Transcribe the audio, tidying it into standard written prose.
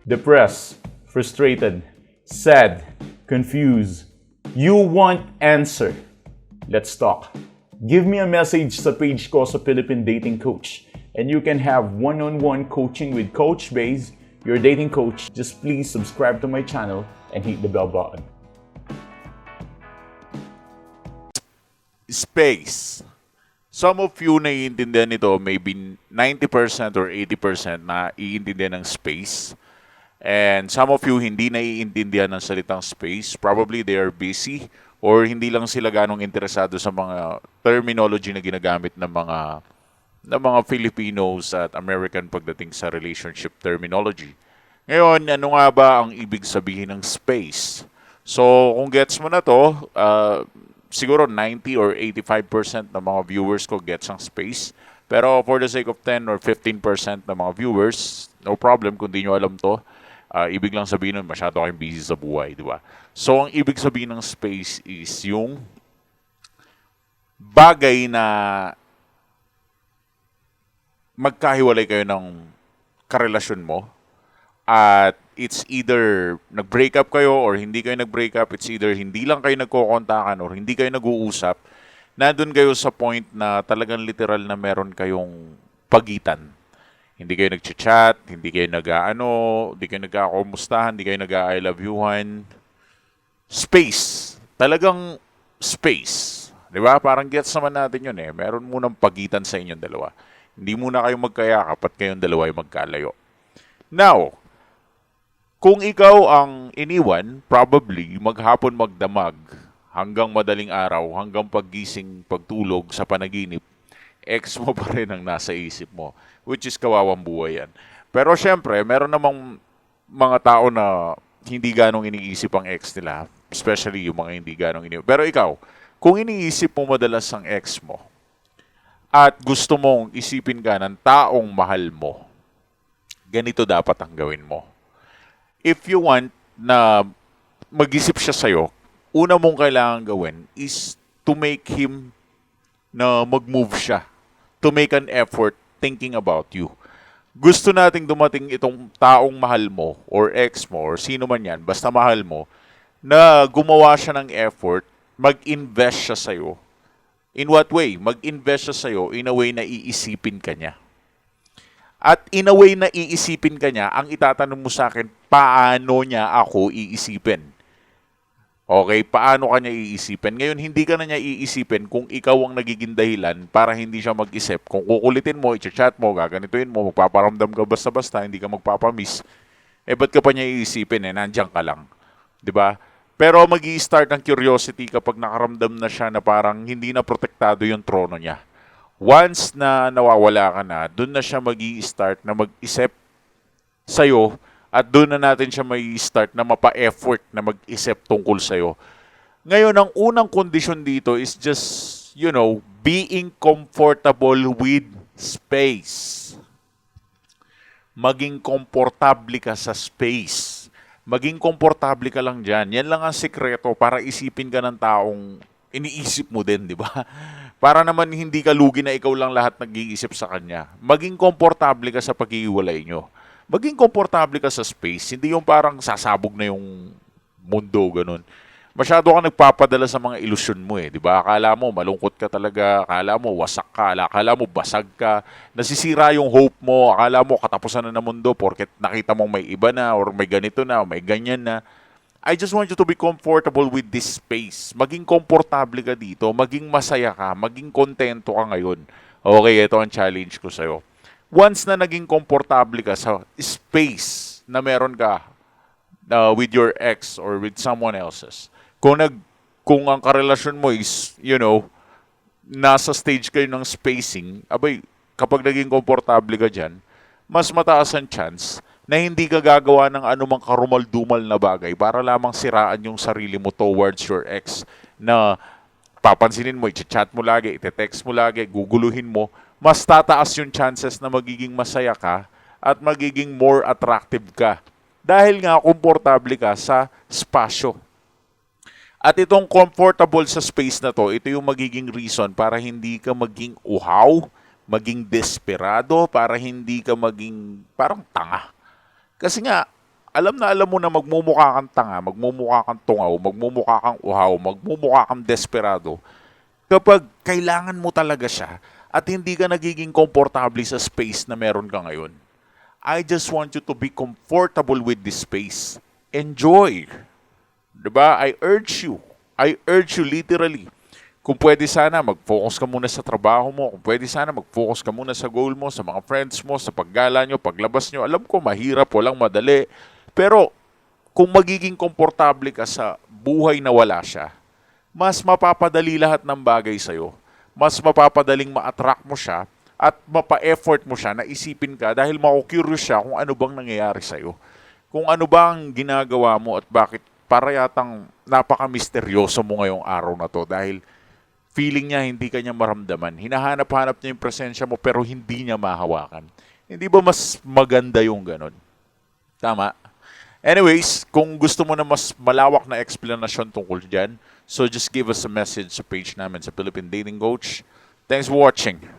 depressed, frustrated, sad, confused. You want answer. Let's talk. Give me a message sa page ko sa Philippine Dating Coach and you can have one-on-one coaching with Coach Baze, your dating coach. Just please subscribe to my channel and hit the bell button. Space. Some of you naiintindihan nito, maybe 90% or 80% na iintindihan ng space. And some of you hindi naiintindihan ng salitang space. Probably they are busy or hindi lang sila ganong interesado sa mga terminology na ginagamit ng mga Filipinos at American pagdating sa relationship terminology. Ngayon, ano nga ba ang ibig sabihin ng space? So, kung gets mo na to, siguro 90 or 85% ng mga viewers ko gets ang space. Pero for the sake of 10 or 15% ng mga viewers, no problem kung di nyo alam to. Ibig lang sabihin nun, masyado kayong busy sa buhay, di ba? So, ang ibig sabihin ng space is yung bagay na magkahiwalay kayo ng karelasyon mo at it's either nag-break up kayo or hindi kayo nag-break up. It's either hindi lang kayo nagkokontakan or hindi kayo nag-uusap. Nandun kayo sa point na talagang literal na meron kayong pagitan. Hindi kayo nag-chat, hindi kayo hindi kayo nagkakamustahan, hindi kayo nag-I love youhan. Space. Talagang space. Di ba? Parang gets naman natin yun eh. Meron munang pagitan sa inyong dalawa. Hindi muna kayo magkayakap at kayong dalawa ay magkalayo. Now, kung ikaw ang iniwan, probably maghapon magdamag hanggang madaling araw, hanggang paggising, pagtulog sa panaginip, ex mo pa rin ang nasa isip mo, which is kawawang buhay yan. Pero syempre, meron namang mga tao na hindi ganong iniisip ang ex nila, especially yung mga hindi ganong iniisip. Pero ikaw, kung iniisip mo madalas ang ex mo at gusto mong isipin ka ng taong mahal mo, ganito dapat ang gawin mo. If you want na mag-isip siya sa'yo, una mong kailangan gawin is to make him na mag-move siya. To make an effort thinking about you. Gusto nating dumating itong taong mahal mo or ex mo or sino man yan, basta mahal mo, na gumawa siya ng effort, mag-invest siya sa'yo. In what way? Mag-invest siya sa'yo in a way na iisipin ka niya. At in a way na iisipin ka niya, ang itatanong mo sa akin, paano niya ako iisipin? Okay, paano ka niya iisipin? Ngayon, hindi ka na niya iisipin kung ikaw ang nagiging dahilan para hindi siya mag-isip. Kung kukulitin mo, i-chat mo, gaganituin mo, magpaparamdam ka basta-basta, hindi ka magpapamiss, ba't ka pa niya iisipin? Nandiyan ka lang. 'Di ba? Pero mag-i-start ang curiosity kapag nakaramdam na siya na parang hindi na protektado yung trono niya. Once na nawawala ka na, doon na siya mag-i-start na mag-isip sa'yo at doon na natin siya mag-i-start na mapa-effort na mag-isip tungkol sa'yo. Ngayon, ang unang kondisyon dito is just, being comfortable with space. Maging komportable ka sa space. Maging komportable ka lang dyan. Yan lang ang sikreto para isipin ka ng taong iniisip mo din, di ba? Para naman hindi ka lugi na ikaw lang lahat nag-iisip sa kanya. Maging komportable ka sa pag-iwalay nyo. Maging komportable ka sa space. Hindi yung parang sasabog na yung mundo, ganun. Masyado ka nagpapadala sa mga ilusyon mo eh, di ba? Akala mo malungkot ka talaga, akala mo wasak ka, akala mo basag ka, nasisira yung hope mo, akala mo katapusan na ng mundo porket nakita mong may iba na or may ganito na, or may ganyan na. I just want you to be comfortable with this space. Maging komportable ka dito, maging masaya ka, maging kontento ka ngayon. Okay, ito ang challenge ko sa'yo. Once na naging komportable ka sa space na meron ka with your ex or with someone else's, kung ang karelasyon mo is, nasa stage kayo ng spacing, kapag naging komportable ka dyan, mas mataas ang chance na hindi ka gagawa ng anumang karumal-dumal na bagay para lamang siraan yung sarili mo towards your ex na papansinin mo, i-chat mo lagi, i-text mo lagi, guguluhin mo, mas tataas yung chances na magiging masaya ka at magiging more attractive ka. Dahil nga, komportable ka sa spasyo. At itong comfortable sa space na to, ito yung magiging reason para hindi ka maging uhaw, maging desperado, para hindi ka maging parang tanga. Kasi nga, alam na alam mo na magmumukha kang tanga, magmumukha kang tungaw, magmumukha kang uhaw, magmumukha kang desperado, kapag kailangan mo talaga siya at hindi ka nagiging komportable sa space na meron ka ngayon. I just want you to be comfortable with this space. Enjoy. Diba? I urge you literally. Kung pwede sana, mag-focus ka muna sa trabaho mo. Kung pwede sana, mag-focus ka muna sa goal mo, sa mga friends mo, sa paggala nyo, paglabas nyo. Alam ko, mahirap, walang madali. Pero, kung magiging komportable ka sa buhay na wala siya, mas mapapadali lahat ng bagay sa'yo. Mas mapapadaling ma-attract mo siya at mapa-effort mo siya na isipin ka dahil maku-curious siya kung ano bang nangyayari sa'yo. Kung ano bang ginagawa mo at bakit para yatang napaka-misteryoso mo ngayong araw na to dahil feeling niya hindi ka niya maramdaman. Hinahanap-hanap niya yung presensya mo pero hindi niya mahawakan. Hindi ba mas maganda yung ganun? Tama? Anyways, kung gusto mo na mas malawak na explanation tungkol dyan, so just give us a message sa page namin sa Philippine Dating Coach. Thanks for watching.